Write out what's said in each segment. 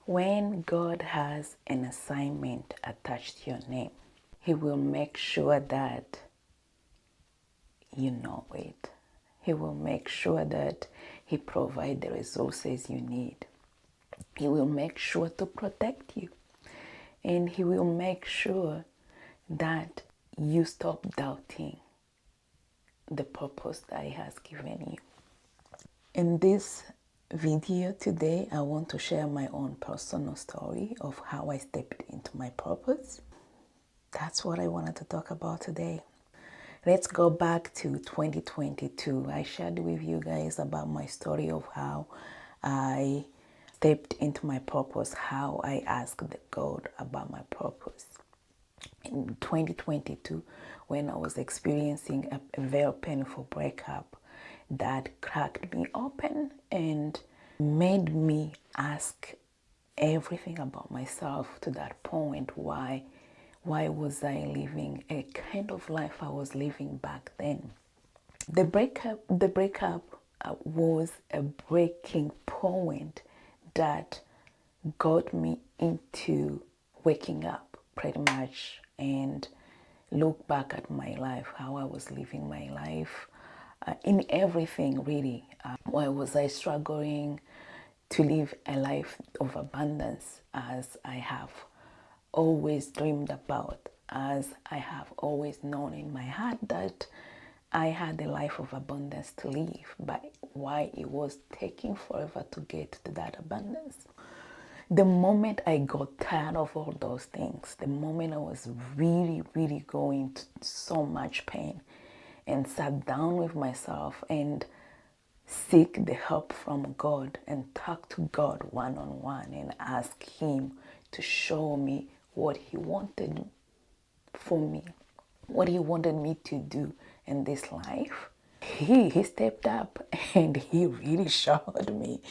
When God has an assignment attached to your name, He will make sure that you know it. He will make sure that He provides the resources you need. He will make sure to protect you. And He will make sure that you stop doubting the purpose that He has given you. In this video today, I want to share my own personal story of how I stepped into my purpose. That's what I wanted to talk about today. Let's go back to 2022. I shared with you guys about my story of how I stepped into my purpose, how I asked God about my purpose. In 2022, when I was experiencing a very painful breakup that cracked me open and made me ask everything about myself to that point. Why was I living a kind of life I was living back then? The breakup was a breaking point that got me into waking up pretty much and look back at my life, how I was living my life, in everything really. Why was I struggling to live a life of abundance as I have always dreamed about, as I have always known in my heart that I had a life of abundance to live, but why it was taking forever to get to that abundance. The moment I got tired of all those things, the moment I was really going to so much pain and sat down with myself and seek the help from God and talk to God one-on-one and ask Him to show me what He wanted for me, what He wanted me to do in this life. He stepped up and He really showed me.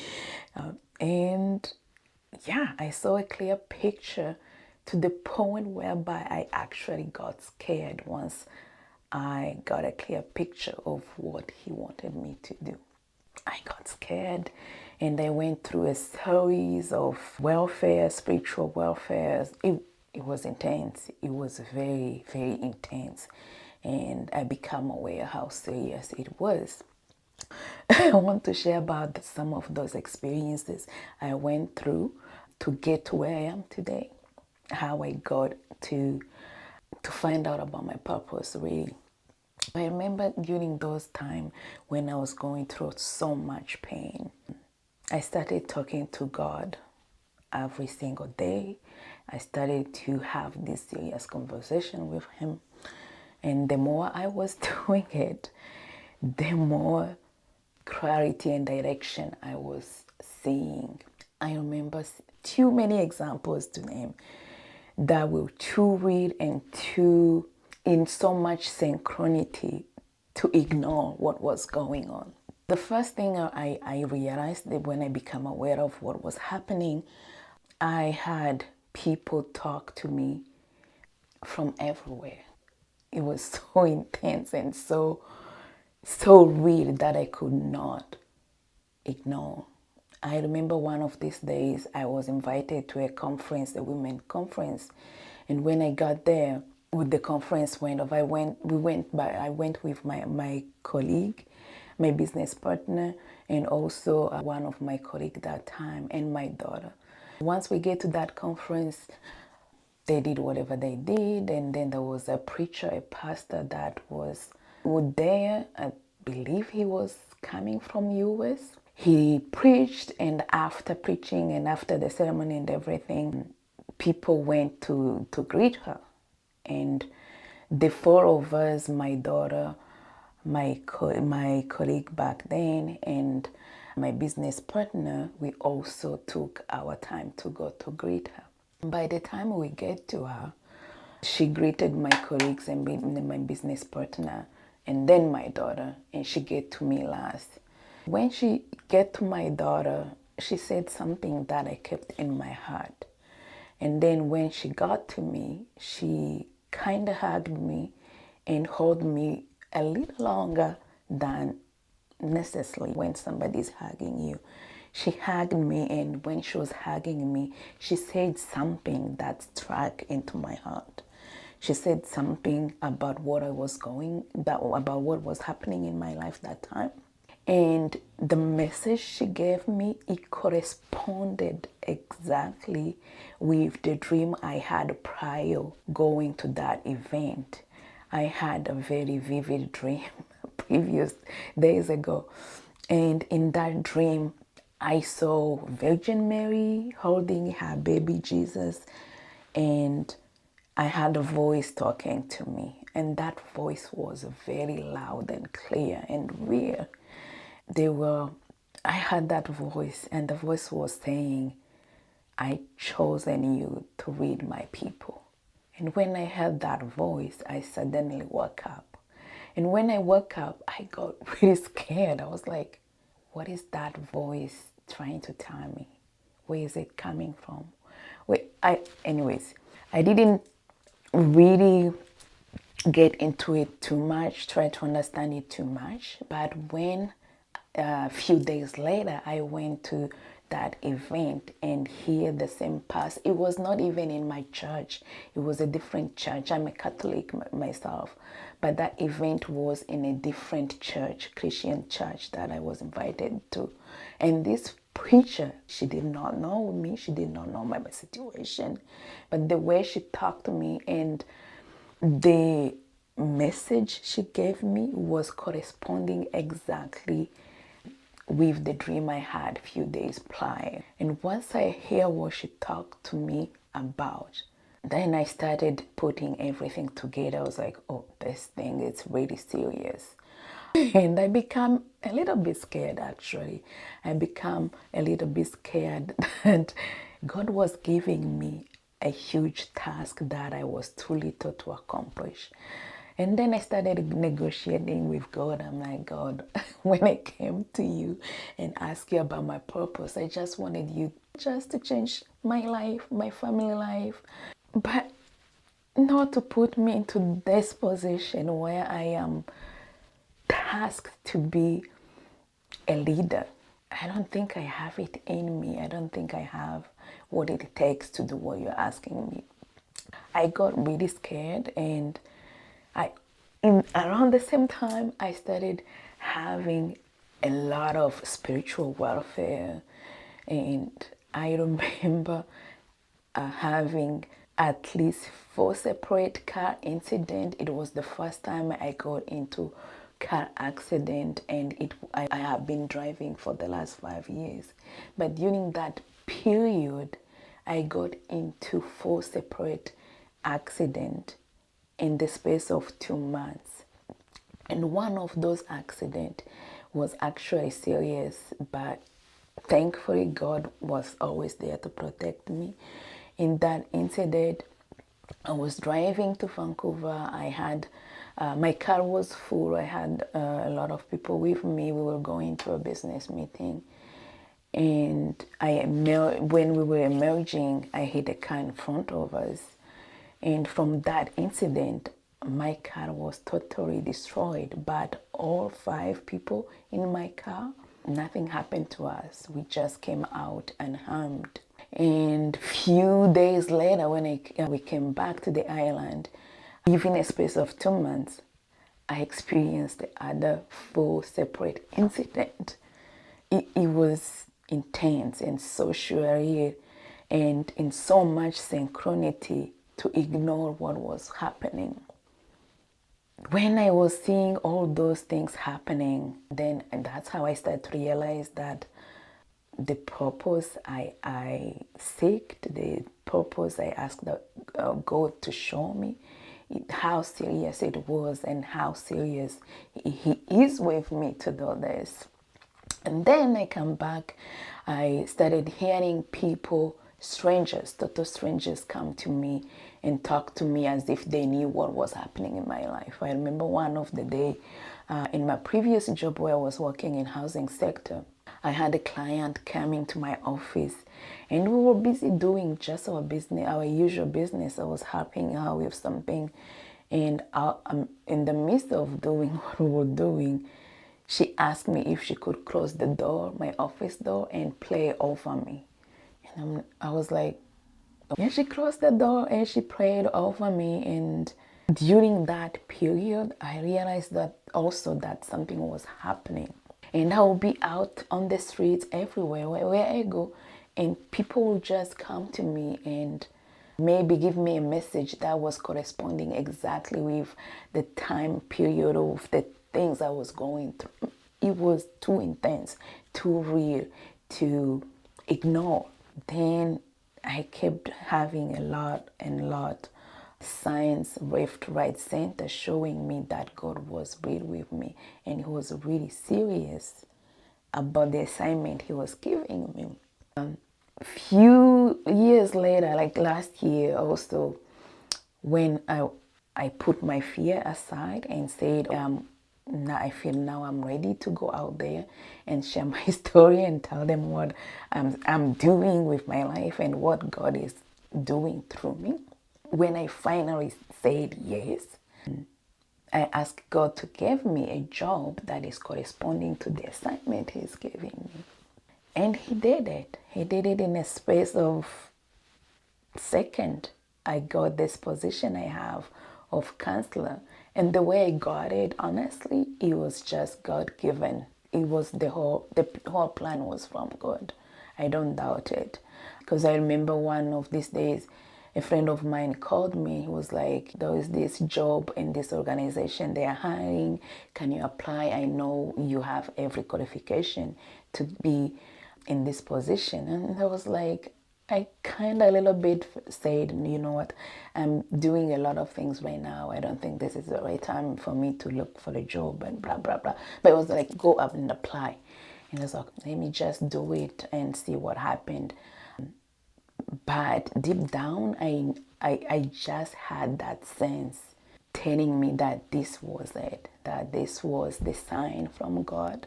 And yeah, I saw a clear picture to the point whereby I actually got scared once I got a clear picture of what He wanted me to do. I got scared and I went through a series of welfare, spiritual welfare. It was intense. It was very intense. And I became aware how serious it was. I want to share about some of those experiences I went through to get to where I am today. How I got to find out about my purpose, really. I remember during those times when I was going through so much pain, I started talking to God every single day. I started to have this serious conversation with Him. And the more I was doing it, the more clarity and direction I was seeing. I remember too many examples to name that were too real and too in so much synchronity to ignore what was going on. The first thing I realized that when I became aware of what was happening, I had people talk to me from everywhere. It was so intense and so real that I could not ignore. I remember one of these days I was invited to a conference, a women conference, and when I got there, with the conference I went with my colleague, my business partner, and also one of my colleagues that time, and my daughter. Once we get to that conference, they did whatever they did, and then there was a preacher, a pastor that was there. I believe he was coming from US. He preached, and after preaching and after the ceremony and everything, people went to greet her. And the four of us, my daughter, my colleague back then, and my business partner, we also took our time to go to greet her. By the time we get to her, she greeted my colleagues and my business partner, and then my daughter, and she get to me last. When she get to my daughter, she said something that I kept in my heart. And then when she got to me, she kind of hugged me and held me a little longer than necessary when somebody's hugging you. She hugged me, and when she was hugging me, she said something that struck into my heart. She said something about what I was about what was happening in my life that time. And the message she gave me, it corresponded exactly with the dream I had prior going to that event. I had a very vivid dream previous days ago. And in that dream, I saw Virgin Mary holding her baby Jesus, and I had a voice talking to me. And that voice was very loud and clear and real. I heard that voice, and the voice was saying, I chosen you to lead my people. And when I heard that voice, I suddenly woke up. And when I woke up, I got really scared. I was like, what is that voice trying to tell me? Where is it coming from? Anyways, I didn't really get into it too much, try to understand it too much. But when a few days later I went to that event and hear the same pass, it was not even in my church, it was a different church. I'm a Catholic myself, but that event was in a different church, Christian church, that I was invited to. And this preacher, she did not know me, she did not know my situation, but the way she talked to me and the message she gave me was corresponding exactly with the dream I had a few days prior. And once I hear what she talked to me about, then I started putting everything together. I was like, oh, this thing is really serious. And I become a little bit scared, actually. I become a little bit scared that God was giving me a huge task that I was too little to accomplish. And then I started negotiating with God. I'm like, God, when I came to you and asked you about my purpose, I just wanted you just to change my life, my family life, but not to put me into this position where I am tasked to be a leader. I don't think I have it in me. I don't think I have what it takes to do what you're asking me. I got really scared, and around the same time I started having a lot of spiritual warfare, and I remember having at least 4 separate car incidents. It was the first time I got into car accident, and I have been driving for the last 5 years. But during that period, I got into 4 separate accidents in the space of 2 months. And one of those accidents was actually serious, but thankfully God was always there to protect me. In that incident, I was driving to Vancouver. I had my car was full. I had a lot of people with me. We were going to a business meeting, and when we were emerging, I hit a car in front of us. And from that incident, my car was totally destroyed, but all 5 people in my car, nothing happened to us. We just came out unharmed. And few days later, when we came back to the island, within a space of 2 months, I experienced the other 4 separate incidents. It was intense and so surreal, and in so much synchronity to ignore what was happening. When I was seeing all those things happening, then that's how I started to realize that the purpose I seeked, the purpose I asked God to show me, how serious it was and how serious He is with me to do this. And then I come back, I started hearing people, strangers, total strangers, come to me and talk to me as if they knew what was happening in my life. I remember one of the day in my previous job where I was working in housing sector, I had a client coming to my office, and we were busy doing just our business, our usual business. I was helping her with something, and in the midst of doing what we were doing, she asked me if she could close the door, my office door, and pray over me. And I was like, yeah, she closed the door and she prayed over me. And during that period, I realized that also that something was happening. And I will be out on the streets everywhere where I go, and people will just come to me and maybe give me a message that was corresponding exactly with the time period of the things I was going through. It was too intense, too real to ignore. Then I kept having a lot and lot signs left, right, center showing me that God was real with me and He was really serious about the assignment He was giving me. Few years later, like last year also, when I put my fear aside and said, now I feel now I'm ready to go out there and share my story and tell them what I'm doing with my life and what God is doing through me. When I finally said yes, I asked God to give me a job that is corresponding to the assignment He's giving me. And He did it. He did it in a space of second. I got this position I have of counselor. And the way I got it, honestly, it was just God given. It was the whole plan was from God. I don't doubt it. Because I remember one of these days, a friend of mine called me. He was like, there is this job in this organization. They are hiring. Can you apply? I know you have every qualification to be in this position. And I was like, I kind of a little bit said, you know what, I'm doing a lot of things right now. I don't think this is the right time for me to look for a job and blah, blah, blah. But it was like, go up and apply. And I was like, let me just do it and see what happened. But deep down, I just had that sense telling me that this was it, that this was the sign from God,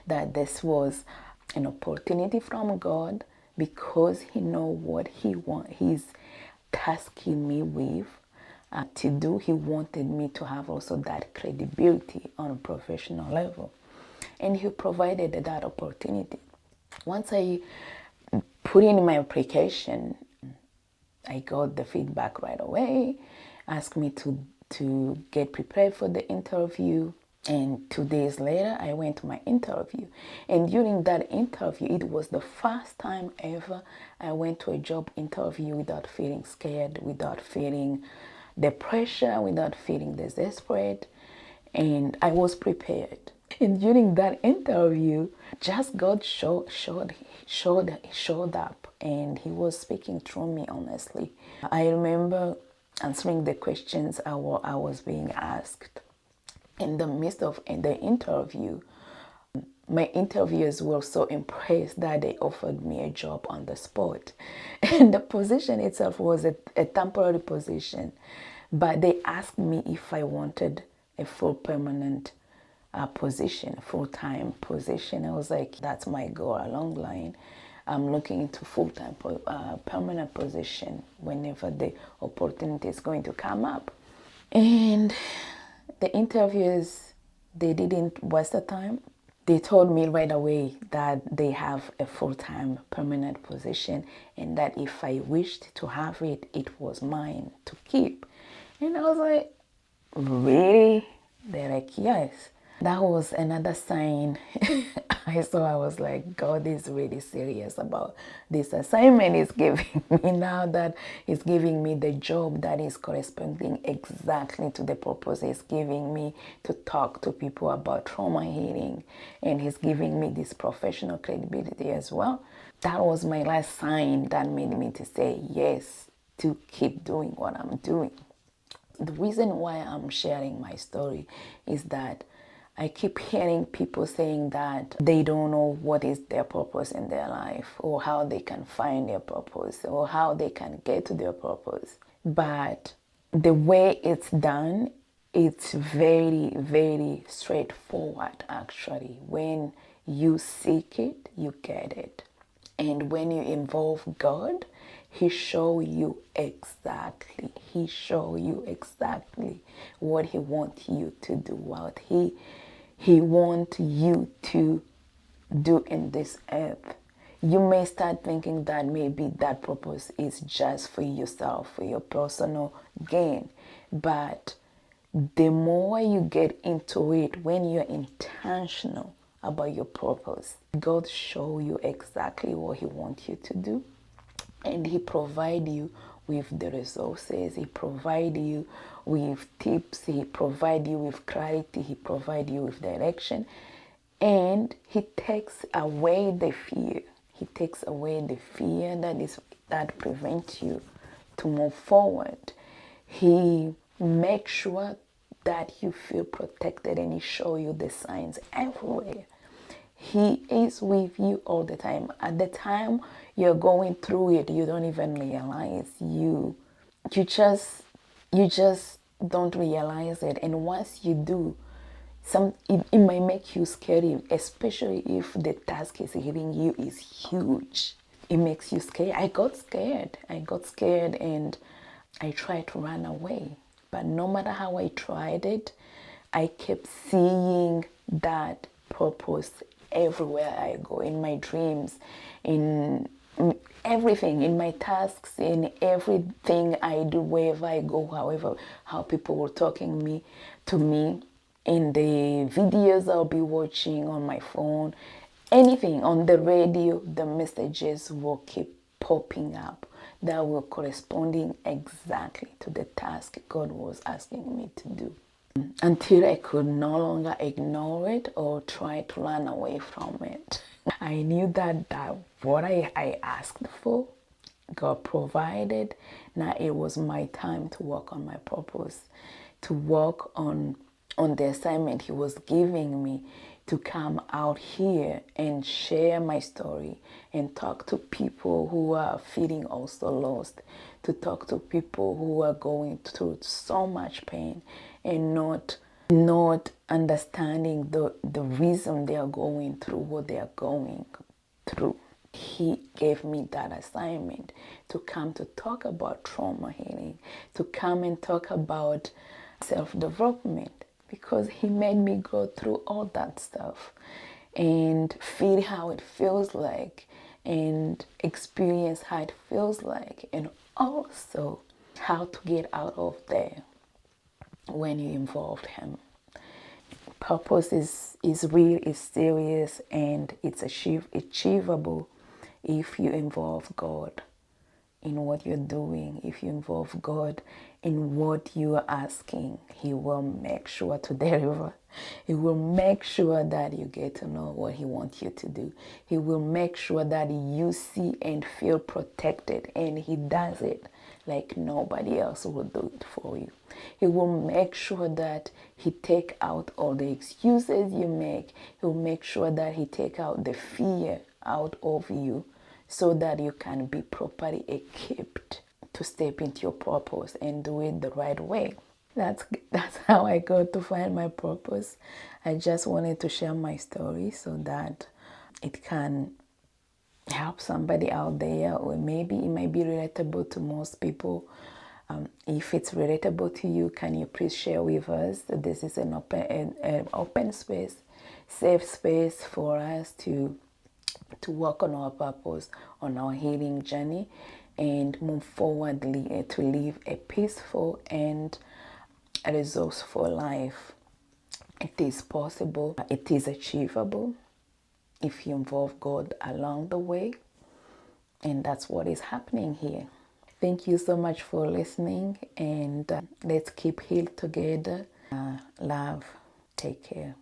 that this was an opportunity from God, because He know what He's tasking me with to do. He wanted me to have also that credibility on a professional level, and He provided that opportunity. Once I put in my application, I got the feedback right away, asked me to get prepared for the interview. And 2 days later, I went to my interview. And during that interview, it was the first time ever I went to a job interview without feeling scared, without feeling the pressure, without feeling desperate. And I was prepared. And during that interview, just God showed up, and He was speaking through me, honestly. I remember answering the questions I was being asked. In the midst of the interview, my interviewers were so impressed that they offered me a job on the spot. And the position itself was a temporary position, but they asked me if I wanted a full permanent position, full-time position. I was like, that's my goal along the line. I'm looking into full-time permanent position whenever the opportunity is going to come up. And the interviewers, they didn't waste the time. They told me right away that they have a full-time permanent position, and that if I wished to have it, it was mine to keep. And I was like, really? They're like, yes. That was another sign I saw. I was like, God is really serious about this assignment He's giving me now, that He's giving me the job that is corresponding exactly to the purpose He's giving me to talk to people about trauma healing. And He's giving me this professional credibility as well. That was my last sign that made me to say yes, to keep doing what I'm doing. The reason why I'm sharing my story is that I keep hearing people saying that they don't know what is their purpose in their life, or how they can find their purpose, or how they can get to their purpose. But the way it's done, it's very, very straightforward, actually. When you seek it, you get it. And when you involve God, He show you exactly. He show you exactly what He wants you to do. What He He wants you to do in this earth. You may start thinking that maybe that purpose is just for yourself, for your personal gain. But the more you get into it, when you're intentional about your purpose, God show you exactly what He wants you to do. And He provide you with the resources. He provide you with tips. He provide you with clarity. He provide you with direction. And He takes away the fear. He takes away the fear that prevents you to move forward. He makes sure that you feel protected, and He show you the signs everywhere. He is with you all the time. At the time you're going through it, you don't even realize you just don't realize it. And once you do, it might make you scary, especially if the task is hitting you is huge. It makes you scared. I got scared and I tried to run away. But no matter how I tried it, I kept seeing that purpose everywhere I go, in my dreams, in everything, in my tasks, in everything I do, wherever I go, how people were talking to me, in the videos I'll be watching on my phone, anything on the radio, the messages will keep popping up that were corresponding exactly to the task God was asking me to do, until I could no longer ignore it or try to run away from it. I knew that what I asked for, God provided. Now it was my time to work on my purpose, to work on the assignment He was giving me, to come out here and share my story and talk to people who are feeling also lost, to talk to people who are going through so much pain and not understanding the reason they are going through what they are going through. He gave me that assignment to come to talk about trauma healing, to come and talk about self-development, because He made me go through all that stuff and feel how it feels like and experience how it feels like, and also how to get out of there when you involved Him. Purpose is real, is serious, and it's achievable if you involve God in what you're doing. If you involve God in what you are asking, He will make sure to deliver. He will make sure that you get to know what He wants you to do. He will make sure that you see and feel protected, and He does it like nobody else will do it for you. He will make sure that He take out all the excuses you make. He will make sure that He take out the fear out of you, so that you can be properly equipped to step into your purpose and do it the right way. That's how I got to find my purpose. I just wanted to share my story so that it can help somebody out there, or maybe it might be relatable to most people. If it's relatable to you, can you please share with us? This is an open space, safe space for us to work on our purpose, on our healing journey, and move forward to live a peaceful and a resourceful life. It is possible, it is achievable if you involve God along the way, and that's what is happening here. Thank you so much for listening, and let's keep healed together. Love, take care.